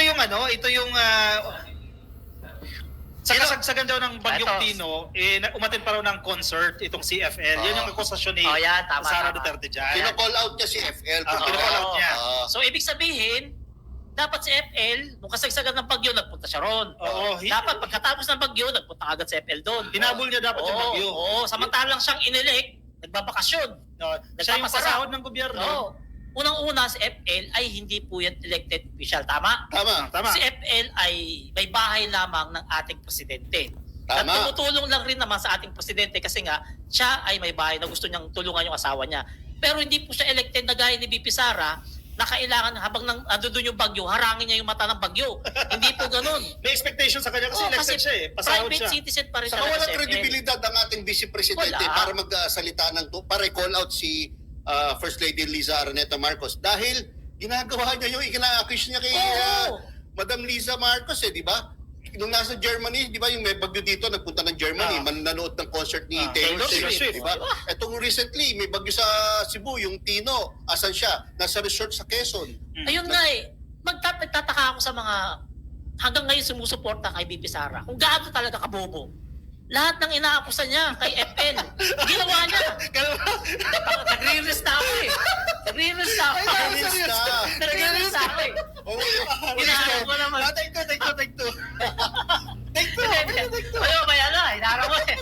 yung ano, ito yung sa kasagsagan daw ng Bagyong Tino, umattend pa raw ng concert itong CFL. Yun yung akusasyon ni Sara Duterte dyan. Kino-call out niya si FL. Kino-call out niya. So, ibig sabihin, dapat si FL, nung kasagsagan ng Bagyo, nagpunta siya ron. Dapat pagkatapos ng Bagyo, nagpunta agad si FL doon. Hinabol niya dapat yung Bagyo. Samantalang siyang inelect, nagbabakasyon. Siya yung pasahod ng gobyerno. Unang-una, si FL ay hindi po yan elected official. Tama? Tama. Si FL ay may bahay lamang ng ating presidente. At Tama. tumutulong lang rin naman sa ating presidente kasi nga siya ay may bahay na gusto niyang tulungan yung asawa niya. Pero hindi po siya elected na gaya ni BP Sara na kailangan habang andun yung bagyo, harangin niya yung mata ng bagyo. Hindi po ganun. May expectation sa kanya kasi elected siya eh. Pasahod private siya. citizen pa rin Saka talaga walang si FL. kredibilidad ang ating vice presidente Wala. para magsalita para call out si First Lady Liza Araneta Marcos dahil ginagawa niya yung ikina-accuse niya kay Madam Liza Marcos di ba? Nung nasa Germany, di ba yung may bagyo dito, nagpunta ng Germany, nanood ng concert ni Taylor Swift, di ba? Etong recently, may bagyo sa Cebu, yung Tino, asan siya? Nasa resort sa Quezon. Ayun nga nagtataka ako sa mga hanggang ngayon sumusuporta kay BP Sara. Kung gaano talaga kabobo. Lahat ng inaakusan niya kay FL, ginawa niya. Nagre-rest na ako eh. Nagre-rest na ako. Nagre-rest na ako eh. Hinaharap ko naman. Take two. Ayaw, maya na. Hinaharap ko eh.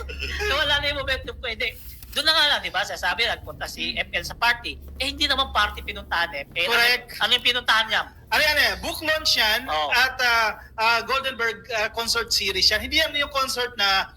Wala na yung momentum pwede. Doon na nga lang, di ba? Sasabi, nagpunta si FL sa party. Hindi naman party pinuntahan eh. Correct. Ano yung pinuntahan niya? Book launch yan at Goldenberg concert series yan. Hindi yan yung concert na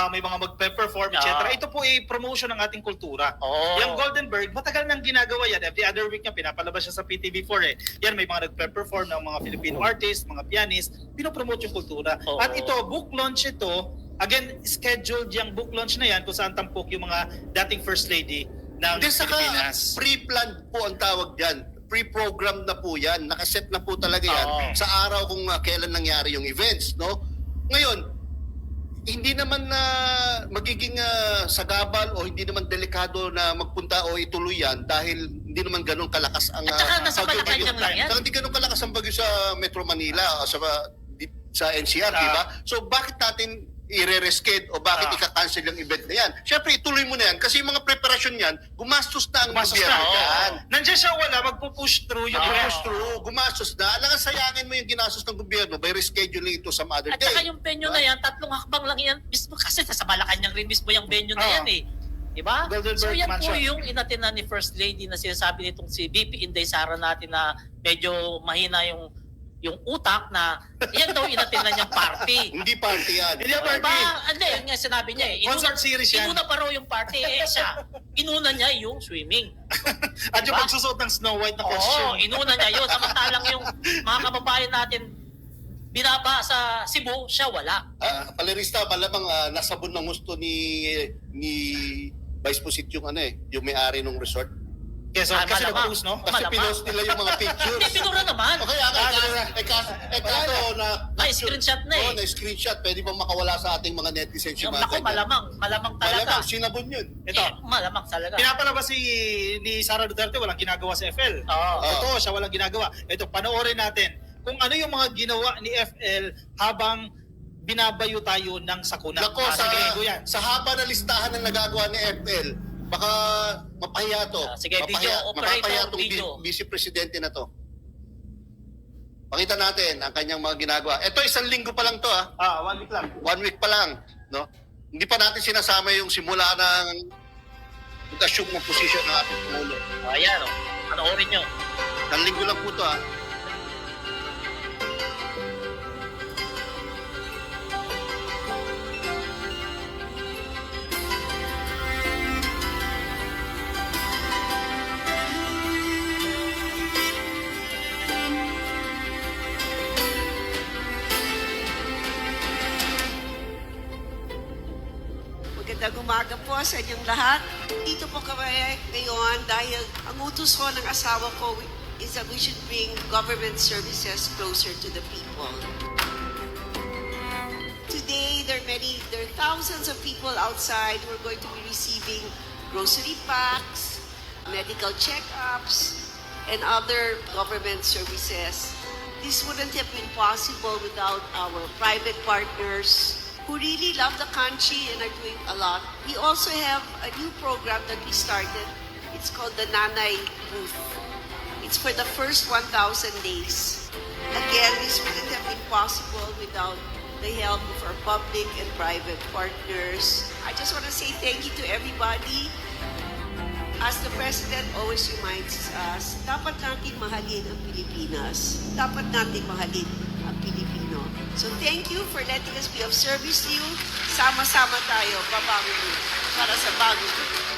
may mga magpe-perform, etc. Ito po ay promotion ng ating kultura. Yung Goldenberg, matagal nang ginagawa yan. Every other week niya, pinapalabas siya sa PTV4 eh. Yan, may mga nagpe-perform ng mga Filipino artists, mga pianist, pinopromote yung kultura. At ito, book launch ito, again, scheduled yung book launch na yan kung saan tampok yung mga dating First Lady ng Pilipinas. Pre-planned po ang tawag dyan. Pre-programmed na po yan. Nakaset na po talaga yan sa araw kung kailan nangyari yung events. No? Ngayon, hindi naman na magiging sagabal o hindi naman delikado na magpunta o ituloy yan dahil hindi naman ganun kalakas ang At saka nasa Malacanang lang yan. Hindi ganun kalakas ang bagyo sa Metro Manila o sa NCR, di ba? So bakit natin i-re-rescade o bakit ika-cancel yung event na yan? Siyempre, ituloy mo na yan kasi yung mga preparasyon yan, gumastos na ang gobyerno yan. Nandiyan siya wala, magpo-push through yung Gumastos through, gumastos na. Alangan sayangin mo yung ginastos ng gobyerno by rescheduling ito some other At day. saka yung venue na yan, 3 hakbang lang yan mismo kasi sa Malacanang rin mismo yung venue na yan eh. Diba? So yan po yung inatinan ni First Lady na sinasabi nitong si BP Inday Sara natin na medyo mahina yung utak na yan daw inatinan niyang party. Hindi party yan. Hindi party. Hindi, yun nga sinabi niya eh. Concert series yan. Inuna pa raw yung party. Siya, inuna niya yung swimming. At yung pagsusuot ng Snow White na costume. Inuna niya yun. Samantalang yung mga kababayan natin binaba sa Cebu, siya wala. Palerista, malamang nasabon ng gusto ni Vice President yung may-ari ng resort. Yes, kasi nag-post, no? Kasi pinost nila yung mga pictures. Hindi, pinura naman. Okay, Na-screenshot na eh. Na-screenshot. Pwede bang makawala sa ating mga netizens yung mga Naku, malamang talaga. Malamang, sinabon yun. Ito, malamang talaga. pinapalabas ni Sara Duterte, walang ginagawa sa FL. Totoo, siya walang ginagawa. Ito, panoorin natin kung ano yung mga ginawa ni FL habang binabayo tayo ng sakuna. Nako, sa haba na listahan ng nagagawa ni FL, baka mapahiya to. Sige, mapapahiya tong video. vice presidente na to. Pakita natin ang kanyang mga ginagawa. Ito, 1 linggo pa lang to 1 week lang. 1 week pa lang. No? Hindi pa natin sinasama yung simula ng pag-assume ng position ng ating Pangulo. Ayan, panoorin nyo. 1 linggo lang po to Magandang umaga po sa inyong lahat. Dito po kami ngayon dahil ang utos ko ng asawa ko is that we should bring government services closer to the people. Today, there are thousands of people outside who are going to be receiving grocery packs, medical checkups, and other government services. this wouldn't have been possible without our private partners who really love the country and are doing a lot. We also have a new program that we started. It's called the Nanay Booth. It's for the first 1,000 days. Again, this wouldn't have been possible without the help of our public and private partners. I just want to say thank you to everybody. As the President always reminds us, dapat natin mahalin ang Pilipinas. Dapat natin mahalin ang Pilipino. So thank you for letting us be of service to you. Sama-sama tayo, babangon para sa bagong Pilipinas.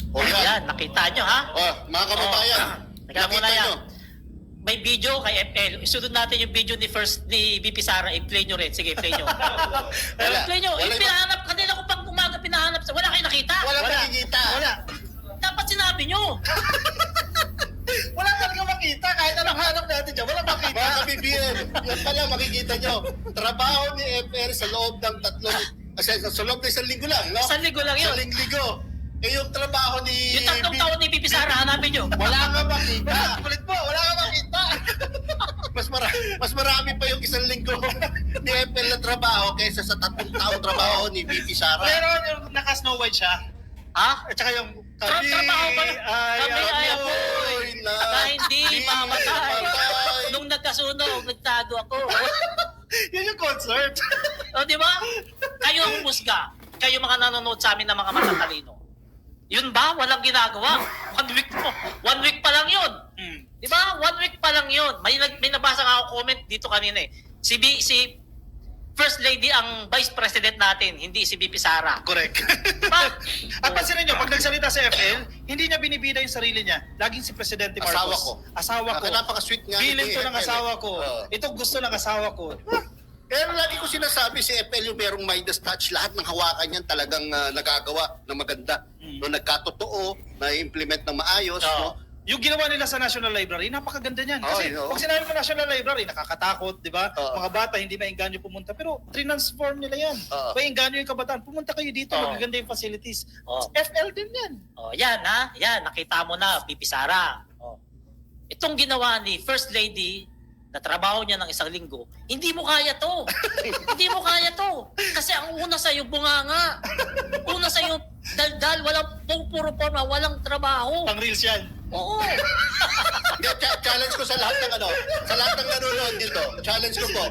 O yan. Yan, nakita nyo ha? Oh, mga kababayan. Teka muna yan. May video kay FL. Isunod natin yung video ni BP Sara. I-play nyo rin. Sige, play nyo. I-play nyo. Yung pinahanap. Kanina ko pang umaga pinahanap. Wala kayo nakita. Wala makikita. Wala. Dapat sinabi nyo. Wala talaga makita. Kahit anong hanap natin dyan, wala makita. Mga kabibigyan, yan pala makikita nyo. Trabaho ni FL sa loob ng sa loob ng 1 linggo lang, no? 1 linggo lang yun. 1 linggo. Eh yung trabaho ni... Yung 3 taon ni BP Sara, hanapin nyo. Wala nga makita. Kulit mo, wala ka makita. Mas marami pa yung 1 linggo ni FL na trabaho kaysa sa 3 taong trabaho ni BP Sara. Pero yung naka-Snow White siya. Ha? At saka yung... Trabaho ba? Kami ay apoy na hindi mamatay. Nung nagkasunog, nagtago ako. Yun yung concert. O, di ba? Kayo ang musga. Kayo mga nanonood sa amin ng mga matatalino. Yun ba? Walang ginagawa. 1 week po. 1 week pa lang yun. Di ba? 1 week pa lang yun. May nabasa nga ako comment dito kanina eh. Si First Lady ang Vice President natin, hindi si BP Sara. Correct. Diba? At pansinin nyo, pag nagsalita sa FL, hindi niya binibida yung sarili niya. Laging si Presidente Marcos. Asawa ko. Asawa ko. Napaka-sweet nga. Feeling to ng FL. asawa ko. Ito gusto ng asawa ko. Pero lagi ko sinasabi si FL yung merong Midas touch, lahat ng hawakan niyan talagang nagagawa ng maganda. No, nagkatotoo, na-implement ng maayos. No? Yung ginawa nila sa National Library, napakaganda niyan. Kasi pag sinabi mo National Library, nakakatakot, di ba? Mga bata, hindi maingganyo pumunta. Pero transform nila yan. Maingganyo yung kabataan. Pumunta kayo dito, magaganda yung facilities. FL din yan. Yan ha. Yan, nakita mo na, BP Sara. Itong ginawa ni First Lady, na trabaho niya ng 1 linggo, hindi mo kaya to. Hindi mo kaya to. Kasi ang una sa'yo, bunganga. Una sa'yo, daldal, walang puro forma, walang trabaho. Pang-reels yan. Oo. Challenge ko sa lahat ng sa lahat ng nanonood dito. Challenge ko po.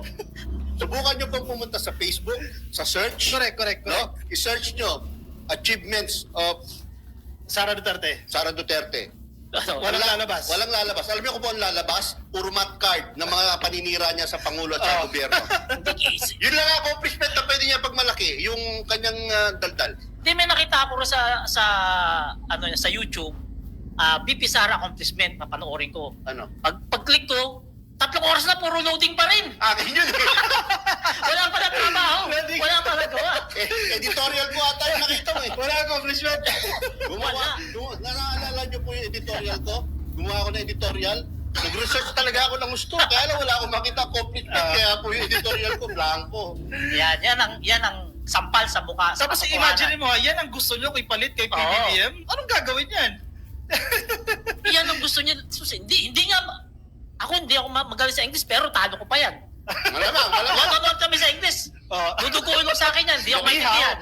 Subukan nyo pong pumunta sa Facebook, sa search. Correct. No? I-search nyo achievements of Sara Duterte. Sara Duterte. Walang lalabas. Walang lalabas. Alam niyo kung po ang lalabas? Puro mat card ng mga paninira niya sa Pangulo at sa gobyerno. Yun lang ang accomplishment na pwede niya pagmalaki, yung kanyang daldal. Hindi, may nakita ako sa YouTube, BP Sara accomplishment, napanoorin ko. Ano? Pag-click ko, 3 oras na puro loading pa rin. Akin yun eh. Wala pa na trabaho. Wala pa na gawa. Editorial ko ata yung nakita mo eh. Wala accomplishment. Naalala niyo po yung editorial ko? Gumawa ako ng editorial. Nag-research talaga ako ng gusto. Kaya lang wala akong makita accomplishment. Kaya po yung editorial ko, blanco. Yan ang sampal sa mukha. Tapos imagine mo, yan ang gusto nyo ipalit kay PBBM. Anong gagawin yan? Yan ang gusto niya. Hindi nga, hindi ako magaling sa English, pero talo ko pa yan. Malamang. Nanonood kami sa English. Duduguin mo sa akin yan. Hindi ako maintindihan.